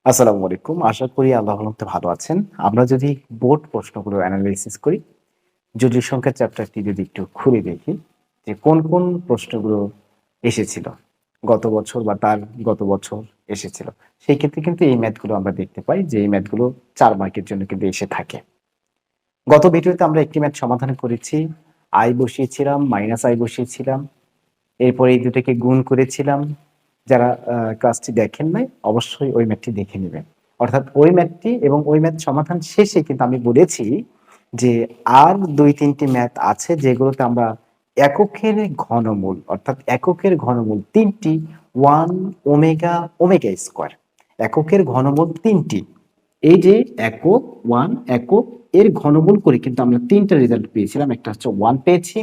আসসালামু আলাইকুম। আশা করি আল্লাহর রহমতে ভালো আছেন। আমরা যদি বোর্ড প্রশ্নগুলো এনালাইসিস করি, জটিল সংখ্যার চ্যাপ্টারটি যদি একটু খুলে দেখি যে কোন প্রশ্নগুলো এসেছিল গত বছর বা তার গত বছর এসেছিল। সেই ক্ষেত্রে কিন্তু এই ম্যাথগুলো আমরা দেখতে পাই যে এই ম্যাথগুলো ৪ মার্কের জন্য কিন্তু এসে থাকে। গত ভিডিওতে আমরা একটি ম্যাথ সমাধান করেছি। i বসিয়েছিলাম, -i বসিয়েছিলাম। এরপরে এই দুটোকে গুণ করেছিলাম। যারা ক্লাসটি দেখেন নাই অবশ্যই ওই ম্যাথটি দেখে নেবেন। অর্থাৎ ওই ম্যাথটি এবং ওই ম্যাথ সমাধান শেষে কিন্তু আমি বলেছি যে আর ২-৩ টি ম্যাথ আছে যেগুলোতে আমরা এককের ঘনমূল অর্থাৎ এককের ঘনমূল ৩ টি 1 ওমেগা, ওমেগা স্কয়ার। এককের ঘনমূল ৩ টি। এই যে একক, 1 একক এর ঘনমূল করে কিন্তু আমরা ৩ টা রেজাল্ট পেয়েছিলাম। একটা হচ্ছে 1 পেয়েছি,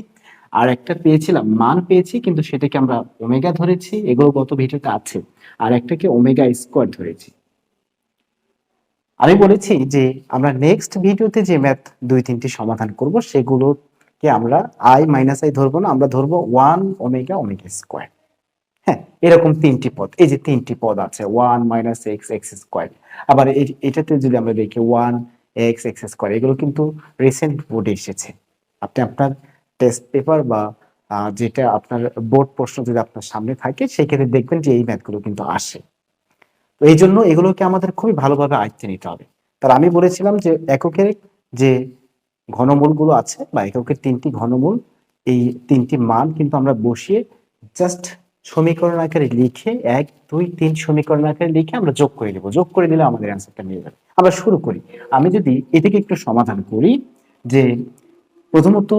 আর একটা পেয়েছিলাম মান পেয়েছি কিন্তু সেটাকে আমরা ওমেগা ধরেছি, এগুলো গত ভিডিওতে আছে। আর একটাকে ওমেগা স্কয়ার ধরেছি। আমি বলেছি যে আমরা নেক্সট ভিডিওতে যে ম্যাথ ২-৩টি সমাধান করব সেগুলোকে আমরা i ধরবো না, আমরা ধরবো 1 ওমেগা, ওমেগা স্কয়ার। হ্যাঁ, এরকম ৩টি পদ। এই যে ৩টি পদ আছে 1 - x স্কয়ার। আবার এটাতে যদি আমরা দেখি 1 x স্কয়ার, এগুলো কিন্তু রিসেন্ট বোর্ডে এসেছে। আপনি আপনার টেস্ট পেপার বা যেটা আপনার বোর্ড প্রশ্ন যদি আপনার সামনে থাকে সেক্ষেত্রে দেখবেন যে এই ম্যাথগুলো কিন্তু আসে। তো এই জন্য এগুলোকে আমাদের খুবই ভালোভাবে আয়ত্তে নিতে হবে। তাহলে আমি বলেছিলাম যে এককের যে ঘনমূলগুলো আছে বা এককের ৩টি ঘনমূল, এই ৩টি মান কিন্তু আমরা বসিয়ে জাস্ট সমীকরণ আকারে লিখে ১, ২, ৩ সমীকরণ আকারে লিখে আমরা যোগ করে দেব। যোগ করে দিলে আমাদের অ্যান্সারটা মিলে যাবে। আমরা শুরু করি। আমি যদি এটাকে একটু সমাধান করি যে প্রথমত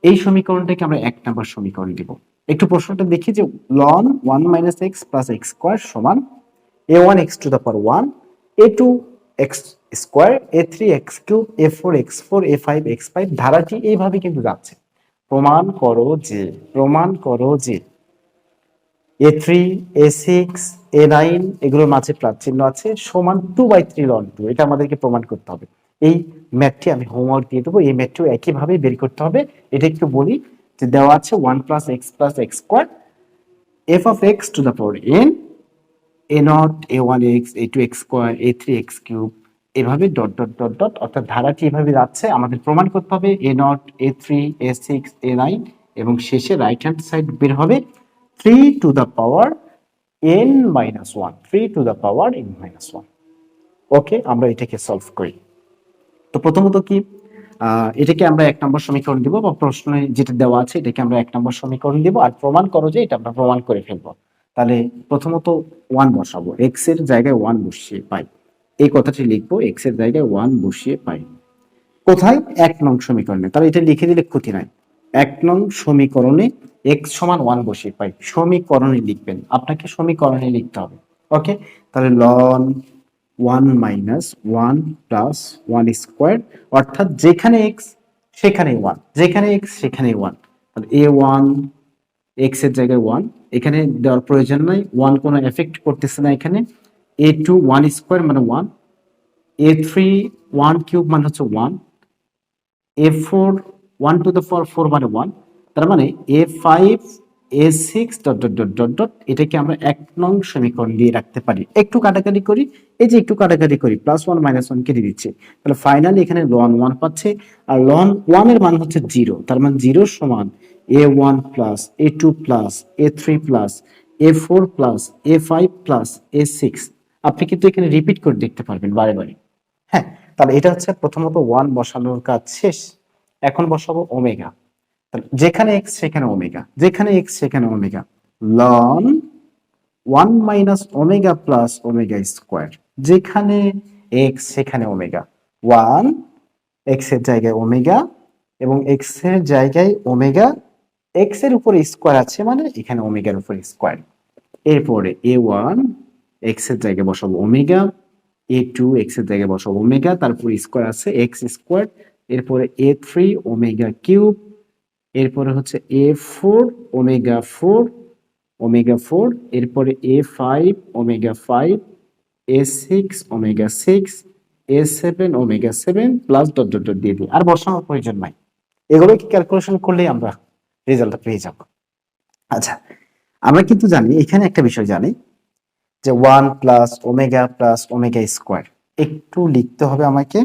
এই সমীকরণটাকে আমরা ১ নাম্বার সমীকরণ দিব। একটু প্রশ্নটা দেখি যে ln 1 - x + x স্কয়ার সমান a1 x to the power 1, a2 x square, a3 x cube, a4 x4, a5 x5 ধারাটি এইভাবে কিন্তু যাচ্ছে। প্রমাণ করো যে a3, a6, a9 এগুলোর মাঝে প্লাস চিহ্ন আছে সমান 2/3 ln 2। এটা আমাদেরকে প্রমাণ করতে হবে। এই ম্যাথটি আমি হোমওয়ার্ক দিয়ে দেবো। এই ম্যাথটিও একইভাবে বের করতে হবে। এটা একটু বলি যে দেওয়া আছে 1 + x + x square f of x to the power n, a0, a1x, a2x square, a3x cube, এভাবে ডট ডট ডট ডট, অর্থাৎ ধারাটি এভাবে যাচ্ছে। আমাদের প্রমাণ করতে হবে a0, a3, a6, a9 এবং শেষে রাইট হ্যান্ড সাইড বের হবে 3 to the power n - 1, 3 to the power n - 1। ওকে, আমরা এটাকে সলভ করি। তো প্রথমত কি এটাকে আমরা ১ নম্বর সমীকরণ দিব বা প্রশ্নে যেটা দেওয়া আছে এটাকে আমরা ১ নম্বর সমীকরণ দিব আর প্রমাণ করো যে এটা আমরা প্রমাণ করে ফেলবো। তাহলে প্রথমত 1 বসাবো। x এর জায়গায় 1 বসিয়ে পাই। এই কথাটি লিখবো x এর জায়গায় 1 বসিয়ে পাই। কোথায়? ১ নং সমীকরণে। তাহলে এটা লিখে দিলে ক্ষতি নাই। ১ নং সমীকরণে x সমান 1 বসিয়ে পাই। সমীকরণে লিখবেন। আপনাকে সমীকরণে লিখতে হবে। ওকে? তাহলে ln 1 - 1 + 1 স্কয়ার, অর্থাৎ যেখানে x সেখানেই 1, যেখানে x সেখানেই 1। তাহলে a1 x এর জায়গায় 1, এখানে দেওয়ার প্রয়োজন নাই, 1 কোনো এফেক্ট করতেছে না এখানে। a2 1 স্কয়ার মানে 1, a3 1 কিউব মানে হচ্ছে 1, a4 1 টু দ্য পাওয়ার 4 মানে 1। তার মানে a5 a6 dot dot dot dot dot, এটাকে আমরা ১ নং সমীকরণ দিয়ে রাখতে পারি। একটু কাটাকাটি করি, এই যে একটু কাটাকাটি করি, +1 - 1 কেটে দিচ্ছি। তাহলে ফাইনালি এখানে ln 1 পাচ্ছে, আর ln 1 এর মান হচ্ছে 0। তার মানে 0 সমান a1 plus a2 plus a3 plus a4 plus a5 plus a6। আপনি কিন্তু এখানে রিপিট করে দেখতে পারবেন বারে বারে। হ্যাঁ, তাহলে এটা হচ্ছে প্রথমত 1 বসানোর কাজ শেষ। এখন বসাবো ওমেগা। তাহলে যেখানে x সেখানে ওমেগা, যেখানে x সেখানে omega. ln 1 - omega plus omega square, যেখানে x সেখানে ওমেগা। 1 x এর জায়গায় ওমেগা এবং x এর জায়গায় ওমেগা, x এর উপরে স্কয়ার আছে মানে এখানে ওমেগার উপরে স্কয়ার। এরপরে a1 x এর জায়গায় বসাবো ওমেগা, a2 x এর জায়গায় বসাবো ওমেগা, তারপর স্কয়ার আছে x স্কয়ার, এরপরে a3 ওমেগা কিউব, এরপরে হচ্ছে a4 ওমেগা 4 ওমেগা 4, এরপরে a5 omega 5, a6 omega 6, a7 omega 7 plus dot dot dot দিয়ে দিই। আর বসানোর প্রয়োজন নাই। এগুলো কি ক্যালকুলেশন করলেই আমরা রেজাল্টটা পেয়ে যাব। আচ্ছা, আমরা কিন্তু জানি এখানে একটা বিষয় জানি যে 1 + ω + ω², একটু লিখতে হবে আমাকে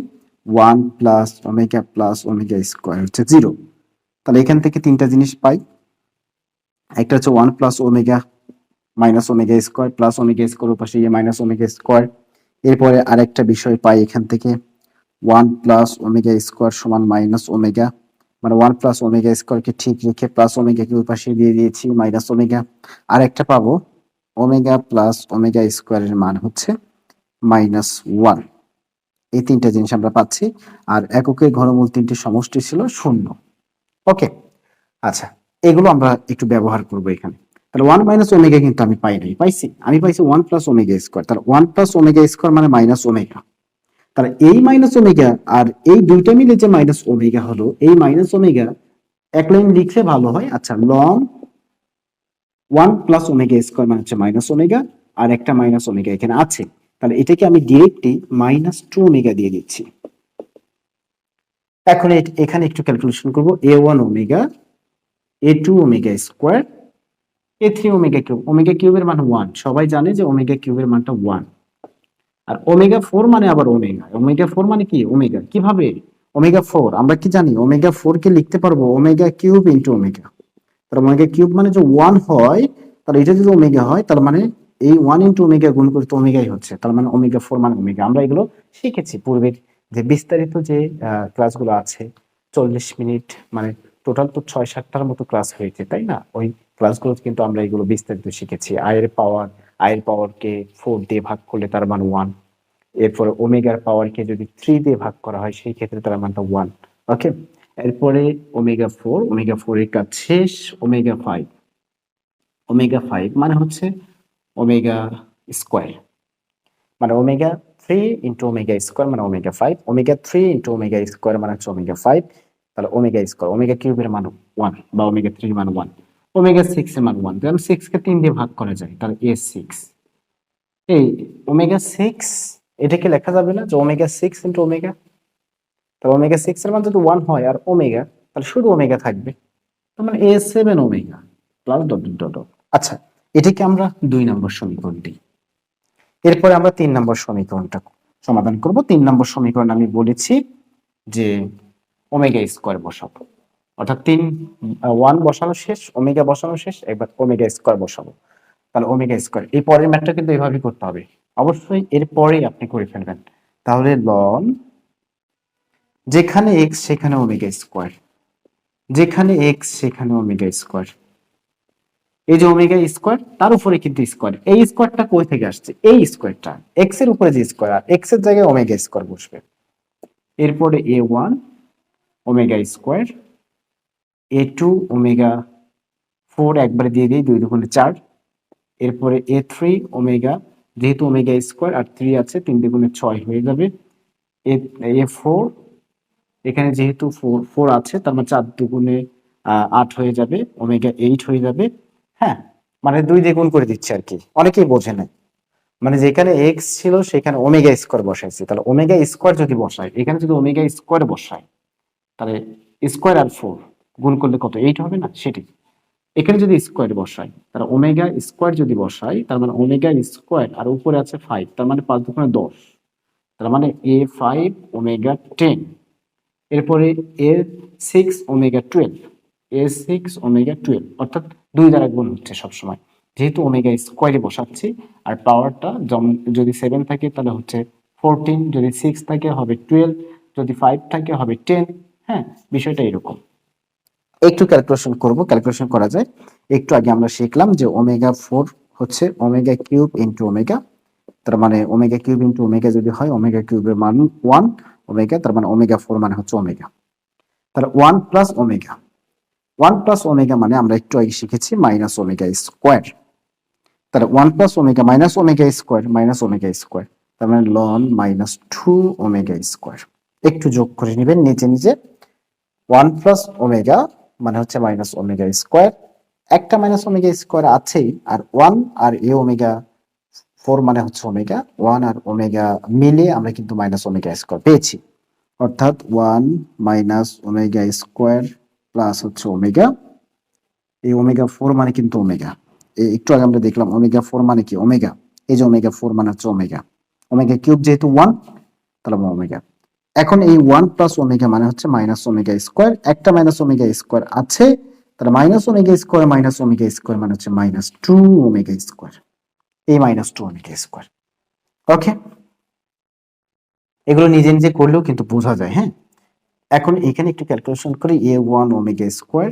1 + ω + ω² হচ্ছে 0। তাহলে এখান থেকে তিনটা জিনিস পাই, একটা হচ্ছে 1 + ω - ω² পাশে −ω²। এরপরে আরেকটা বিষয় পাই এখান থেকে 1 + ω² সমান -ω, মানে 1 + ω² ঠিক রেখে +ω কে পাশে দিয়ে দিয়েছি -ω। আরেকটা পাবো ω + ω² এর মান হচ্ছে -1। এই তিনটা জিনিস আমরা পাচ্ছি। আর এককের ঘনমূল তিনটি সমষ্টি ছিল 0। ওকে, আচ্ছা, এগুলো আমরা একটু ব্যবহার করব এখানে। তাহলে 1 - ω কিন্তু আমি পাই নাই, পাইছি আমি পাইছি 1 + ω²। তাহলে 1 + ω² মানে -ω। তাহলে এই -ω আর এই দুইটা মিলে যে -ω হলো, এই -ω এক লাইন লিখলে ভালো হয়। আচ্ছা, লং 1 + ω² মানে হচ্ছে -ω, আর একটা -ω এখানে আছে। তাহলে এটাকে আমি ডিরেক্টলি -2ω দিয়ে দিচ্ছি। এখন এখানে একটু ক্যালকুলেশন করব। a1 ω, a2 ω², a3 ω³। ω³ এর মান 1, সবাই জানে যে ω³ এর মানটা 1। আর ω4 মানে আবার ω4 মানে কি ওমেগা, কিভাবে ω4 আমরা কি জানি, ω4 কে লিখতে পারবো ω³ × ω। তাহলে ω³ মানে যে 1 হয়, তাহলে এটা যদি ওমেগা হয় তার মানে এই 1 × ω গুণ করে তো ওমেগাই হচ্ছে, তার মানে ω4 মানে ওমেগা। আমরা এগুলো শিখেছি পূর্বের যে বিস্তারিত যে ক্লাসগুলো আছে, 40 মিনিট, মানে টোটাল তো 6-7টার মতো ক্লাস হয়েছে, তাই না? ওই ক্লাসগুলো কিন্তু আমরা এগুলো বিস্তারিত শিখেছি। আয়ের পাওয়ারকে 4 দিয়ে ভাগ করলে তার মান 1। এরপরে ওমেগার পাওয়ারকে যদি 3 দিয়ে ভাগ করা হয় সেই ক্ষেত্রে তার মানটা 1। ওকে, এরপরে ω4 এর কাজ শেষ। ω5 মানে হচ্ছে ω², মানে ω3 × ω² মানে ω5, ω3 × ω² মানে হচ্ছে ω5। তাহলে ω², ω³ এর মান 1 বা ω3 এর মান 1, ω6 এর মান 1। তাহলে 6 কে 3 দিয়ে ভাগ করা যায়, তাহলে a6। এই ω6 এটাকে লেখা যাবে না যে ω6 × ω? তাহলে ω6 এর মান যদি 1 হয় আর ওমেগা, তাহলে শুধু ওমেগা থাকবে, তার মানে a7 ω plus dot dot dot. আচ্ছা, এটাকে আমরা 2 নম্বর সমীকরণ দিই। এরপরে আমরা 3 নম্বর সমীকরণটা সমাধান করব। 3 নম্বর সমীকরণ আমি বলেছি যে ω² বসাবো, অর্থাৎ 1 বসানো শেষ, ওমেগা বসানো শেষ, এবার ω² বসাবো। তাহলে ω², এই পরের ম্যাথটা কিন্তু এইভাবেই করতে হবে, অবশ্যই এর পরেই আপনি করে ফেলবেন। তাহলে লন যেখানে x সেখানে ω², যেখানে x সেখানে ω², এই যে ω², তার উপরে কিন্তু স্কোয়ার। এই স্কোয়ারটা কই থেকে আসছে? এই স্কোয়ারটা x এর উপরে যে স্কোয়ার, আর x এর জায়গায় ω² বসবে। এরপরে a1 ω², a2 ω4 একবারে দিয়ে দিই, 2 দুগুণে 4। এরপরে a3 ω, যেহেতু ω² আর 3 আছে, 3 দুগুণে 6 হয়ে যাবে। a4, এখানে যেহেতু 4 আছে, তার মানে 4 দুগুণে 8 হয়ে যাবে, ω8 হয়ে যাবে। হ্যাঁ, মানে 2 দিয়ে গুণ করে দিচ্ছি আর কি, অনেকেই বোঝে না। মানে যেখানে x ছিল সেখানে ω² বসাইছি। তাহলে ω² যদি বসাই, এখানে যদি ω² বসাই, তাহলে স্কোয়ার আর 4 গুণ করলে কত? 8 হবে না? সেটি এখানে যদি স্কোয়ার বসাই, তাহলে ω² যদি বসাই, তার মানে ω² আর উপরে আছে 5, তার মানে 5 দুগুণে 10, তার মানে a5 ω10। এরপরে a6 ω12, a6 ω12, অর্থাৎ 2 দ্বারা গুণ হচ্ছে সবসময়, যেহেতু ω² বসাচ্ছি। আর পাওয়ারটা যদি 7 থাকে তাহলে হচ্ছে 14, যদি 6 থাকে হবে 12, যদি 5 থাকে হবে 10। হ্যাঁ, বিষয়টা এরকম। একটু ক্যালকুলেশন করব, ক্যালকুলেশন করা যায়। একটু আগে আমরা শিখলাম যে ω4 হচ্ছে ω³ × ω, তার মানে ω³ × ω যদি হয়, ω³ এর মান 1 ω, তার মানে ω4 মানে হচ্ছে ω। তাহলে 1 + ω, 1 + ω মানে আমরা একটু আগে শিখেছি -ω²। তাহলে 1 + ω -ω², তার মানে ln -2ω²। একটু যোগ করে নেবেন নিচে নিচে। 1 + ω মানে হচ্ছে -ω², একটা -ω² আছেই, আর 1 আর ω4 মানে হচ্ছে ω। 1 আর ω মিলে আমরা কিন্তু -ω² পেয়েছি, অর্থাৎ 1 -ω² প্লাস হচ্ছে ω। এই ω4 মানে কিন্তু ω, একটু আগে আমরা দেখলাম ω4 মানে কি ওমেগা, এই যে ওমেগা 4 মানে হচ্ছে ওমেগা, ওমেগা কিউব যেহেতু 1 তাহলে ওমেগা। এখন এই 1 প্লাস ওমেগা মানে হচ্ছে মাইনাস ওমেগা স্কোয়ার, একটা মাইনাস ওমেগা স্কোয়ার আছে, তাহলে মাইনাস ওমেগা স্কোয়ার মানে হচ্ছে মাইনাস 2 ওমেগা স্কোয়ার, এই মাইনাস 2 ওমেগা স্কোয়ার। ওকে, এগুলো নিজে নিজে করলেও কিন্তু বোঝা যায়। হ্যাঁ, এখন এখানে একটু ক্যালকুলেশন করি, a1 omega square,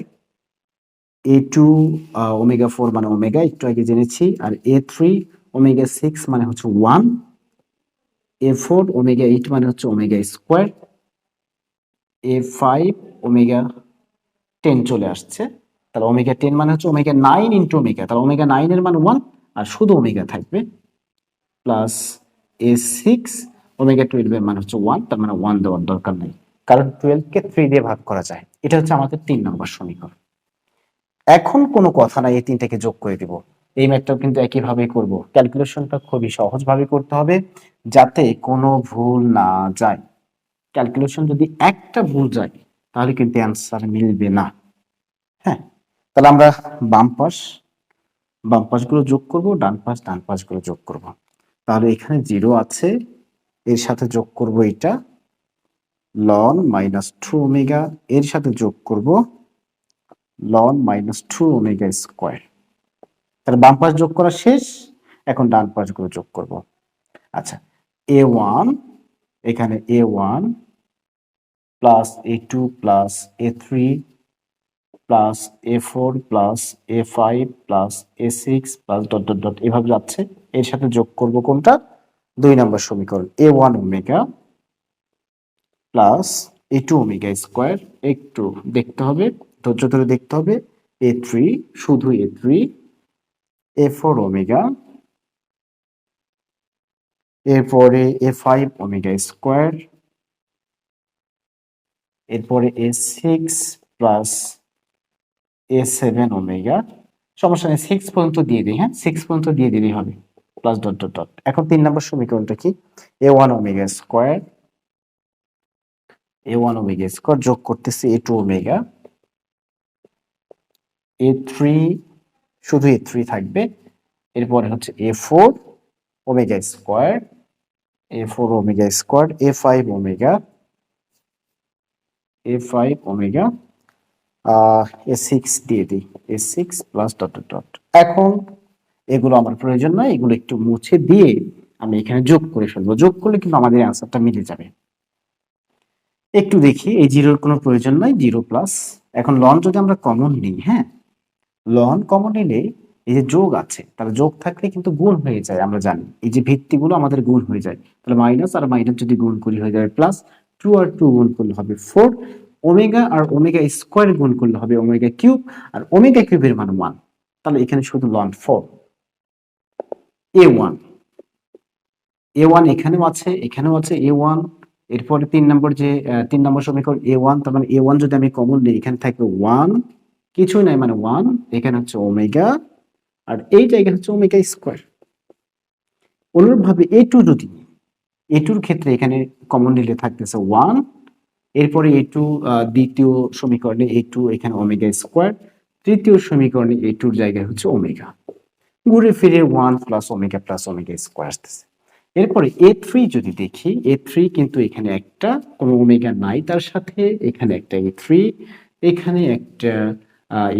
a2 omega 4 মানে ওমেগা একটু আগে জেনেছি, আর a3 ওমেগা 6 মানে হচ্ছে 1, a4 ওমেগা 8 মানে হচ্ছে ওমেগা স্কোয়ার, a5 ওমেগা 10 চলে আসছে, তাহলে ওমেগা 10 মানে হচ্ছে ওমেগা 9 ইন্টু ওমেগা, তাহলে ওমেগা 9 এর মান 1 আর শুধু ওমেগা থাকবে, প্লাস a6 ওমেগা 12 এর মান হচ্ছে 1, তার মানে 1 দেওয়ার দরকার নেই, কারণ 12 কে 3 দিয়ে ভাগ করা যায়। এটা হচ্ছে আমাদের 3 নম্বর সমীকরণ। এখন কোনো কথা নাই, এই তিনটাকে যোগ করে দিব। এই ম্যাথটাও কিন্তু একইভাবে করব, ক্যালকুলেশনটা খুবই সহজভাবে করতে হবে যাতে কোনো ভুল না যায়। ক্যালকুলেশন যদি একটা ভুল যায় তাহলে কিন্তু অ্যান্সার মিলবে না। হ্যাঁ, তাহলে আমরা বাম পাশগুলো যোগ করব, ডান পাশগুলো যোগ করব। তাহলে এখানে 0 আছে, এর সাথে যোগ করব এটা লন মাইনাস 2 ওমেগা, এর সাথে যোগ করব লন মাইনাস 2 ওমেগা স্কোয়ার। তাহলে বাম পাশ যোগ করা শেষ, এখন ডান পাশগুলো যোগ করব। আচ্ছা, a1 এখানে a1 plus a2 plus a3 plus a4 plus a5 plus a6 plus dot dot dot এভাবে যাচ্ছে। এর সাথে যোগ করব কোনটা, 2 নম্বর সমীকরণ, a1 omega plus a2 omega square, একটু দেখতে হবে, ধৈর্য ধরে দেখতে হবে, a3 শুধু a3, a4 ওমেগা, এরপরে a5 ওমেগা স্কোয়ার, এরপরে a6 প্লাস a7 ওমেগা, সমস্যা নেই 6 পর্যন্ত দিয়ে দিই। হ্যাঁ, 6 পর্যন্ত দিয়ে দিলেই হবে, প্লাস ডট ডট ডট। এখন 3 নম্বর সমীকরণটা কি, a1 omega square, a1 omega square যোগ করতেছি a2 ওমেগা, a3 শুধু a3 থাকবে, এরপরে হচ্ছে a4 omega square, a4 omega square, a5 omega, a5 omega, a6 দিয়ে দিই, a6 plus dot dot dot. এখন এগুলো আমার প্রয়োজন নয়, এগুলো একটু মুছে দিয়ে আমি এখানে যোগ করে ফেলবো, যোগ করলে কিন্তু আমাদের অ্যান্সারটা মিলে যাবে। একটু দেখি, এই জিরোর কোনো প্রয়োজন নাই, 0 প্লাস। এখন লন যদি আমরা কমন নিই, হ্যাঁ, লন কমন নিলে এই যে যোগ আছে, তাহলে যোগ থাকলে কিন্তু গুণ হয়ে যায়, আমরা জানি এই যে ভিত্তিগুলো আমাদের গুণ হয়ে যায়, তাহলে মাইনাস আর মাইনাস যদি গুণ করি হয়ে যাবে প্লাস, 2 আর 2 গুণ করলে হবে 4, ওমেগা আর ওমেগা স্কোয়ার গুণ করলে হবে ওমেগা কিউব, আর ওমেগা কিউবের মান 1, তাহলে এখানে শুধু লন 4, a1 a1 এখানেও আছে, এখানেও আছে a1, এরপরে 3 নম্বর যে 3 নম্বর সমীকরণ a1, তার মানে a1 যদি আমি কমন নিই এখানে থাকবে 1, কিছুই নাই মানে 1, এখানে হচ্ছে ওমেগা, আর এই জায়গায় হচ্ছে ওমেগা স্কোয়ার। অনুরূপভাবে a2 যদি, a2 ক্ষেত্রে এখানে কমন নিলে থাকতেছে 1, এরপরে a2 দ্বিতীয় সমীকরণে a2 এখানে ওমেগা স্কোয়ার, তৃতীয় সমীকরণে a2 জায়গায় হচ্ছে ওমেগা, ঘুরে ফিরে 1 প্লাস ওমেগা স্কোয়ার আসতেছে। এরপরে a3 যদি দেখি, a3 কিন্তু এখানে একটা কোনো ওমেগা নাই তার সাথে, এখানে একটা a3, এখানে একটা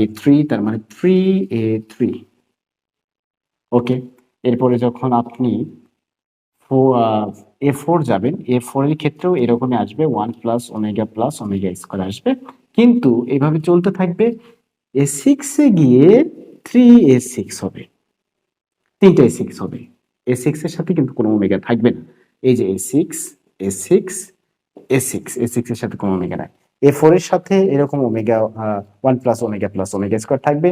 a3, তার মানে 3a3। ওকে, এরপরে যখন আপনি a4 যাবেন, a4 এর ক্ষেত্রেও এরকমই আসবে, 1 প্লাস ওমেগা স্কোয়ার আসবে, কিন্তু এইভাবে চলতে থাকবে, a6 এ গিয়ে 3a6 হবে, 3টা a6 হবে, a6 এর সাথে কিন্তু কোনো ওমেগা থাকবে না, এই যে a6 a6 a6 a6 এর সাথে কোনো ওমেগা নাই, a4 এর সাথে এরকম ওমেগা 1 প্লাস ওমেগা স্কোয়ার থাকবে,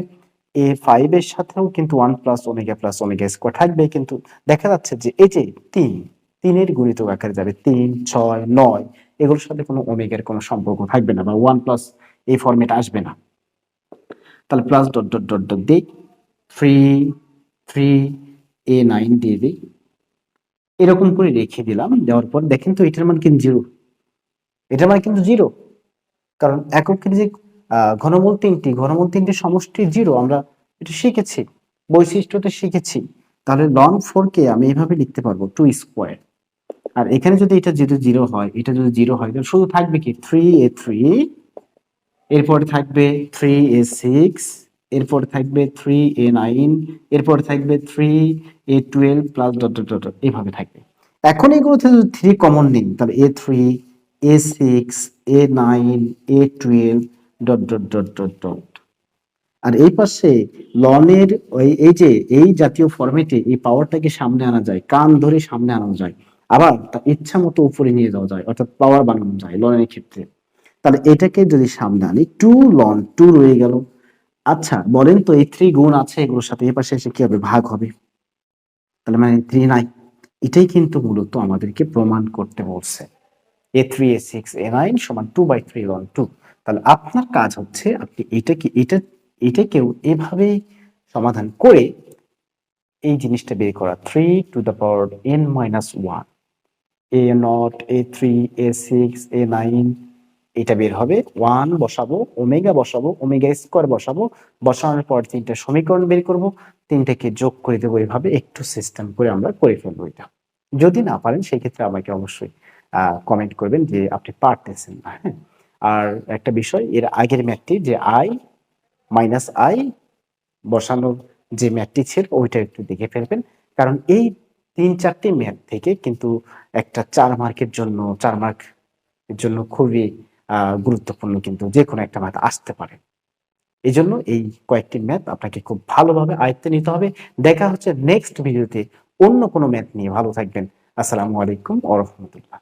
a5 এর সাথেও কিন্তু 1 প্লাস ওমেগা স্কোয়ার থাকবে, কিন্তু দেখা যাচ্ছে যে এই যে 3 এর গুণিতক আকারে যাবে, 3 6 9, এগুলোর সাথে কোনো ওমেগার কোনো সম্পর্ক থাকবে না, বা 1 প্লাস এই ফরম্যাট আসবে না, তাহলে plus dot dot dot dot দিই, 3a9 দিয়ে দিই, এরকম করে রেখে দিলাম, দেওয়ার পর দেখেন তো এটার মান কিন্তু 0, এটার মান কিন্তু 0, কারণ এককের যে ঘনমূল তিনটি সমষ্টি 0, আমরা এটা শিখেছি, বৈশিষ্ট্যতে শিখেছি, তাহলে লন 4 কে আমি এইভাবে লিখতে পারবো 2 স্কোয়ার। আর এখানে যদি এটা যেহেতু 0 হয়, এটা যদি 0 হয় তাহলে শুধু থাকবে কি 3a3, এরপরে থাকবে 3a6, এরপরে থাকবে 3a9, এরপরে থাকবে 3a12 plus dot dot dot dot, এভাবে থাকবে। এখন এগুলোতে যদি 3 কমন নিই তাহলে a3, a6, a9, a12 dot dot dot dot dot. আর এই পাশে লনের এই যে এই জাতীয় ফরম্যাটে এই পাওয়ারটাকে সামনে আনা যায়, কান ধরে সামনে আনা যায়, আবার তার ইচ্ছা মতো উপরে নিয়ে যাওয়া যায়, অর্থাৎ পাওয়ার বানানো যায় লনের ক্ষেত্রে। তাহলে এটাকে যদি সামনে আনি 2 লন 2 রয়ে গেল। আচ্ছা বলেন তো এই 3 গুণ আছে এগুলোর সাথে, এই পাশে এসে কি হবে, ভাগ হবে, তাহলে মানে 3 নাই। এটাই কিন্তু মূলত আমাদেরকে প্রমাণ করতে বলছে, a3 a6 a9 সমান 2/3 ln 2। তাহলে আপনার কাজ হচ্ছে আপনি এটাকেও এভাবে সমাধান করে এই জিনিসটা বের করা, 3 to the power n-1, a0 a3 a6 a9, এটা বের হবে। 1 বসাবো, ওমেগা বসাবো, ওমেগা স্কোয়ার বসাবো, বসানোর পর 3টা সমীকরণ বের করব, 3টাকে যোগ করে দেবো, এভাবে একটু সিস্টেম করে আমরা করে ফেলবো এটা। যদি না পারেন সেই ক্ষেত্রে আমাকে অবশ্যই কমেন্ট করবেন যে আপনি পারতেছেন না। হ্যাঁ, আর একটা বিষয়, এর আগের ম্যাথটি যে i বসানোর যে ম্যাথটি ছিল ওইটা একটু দেখে ফেলবেন, কারণ এই 3-4টি ম্যাথ থেকে কিন্তু একটা 4 মার্কের জন্য 4 মার্ক এর জন্য খুবই গুরুত্বপূর্ণ, কিন্তু যে কোনো একটা ম্যাথ আসতে পারে। এই জন্য এই কয়েকটি ম্যাথ আপনাকে খুব ভালোভাবে আয়ত্তে নিতে হবে। দেখা হচ্ছে নেক্সট ভিডিওতে অন্য কোনো ম্যাথ নিয়ে। ভালো থাকবেন। আসসালামু আলাইকুম ওয়া রাহমাতুল্লাহ।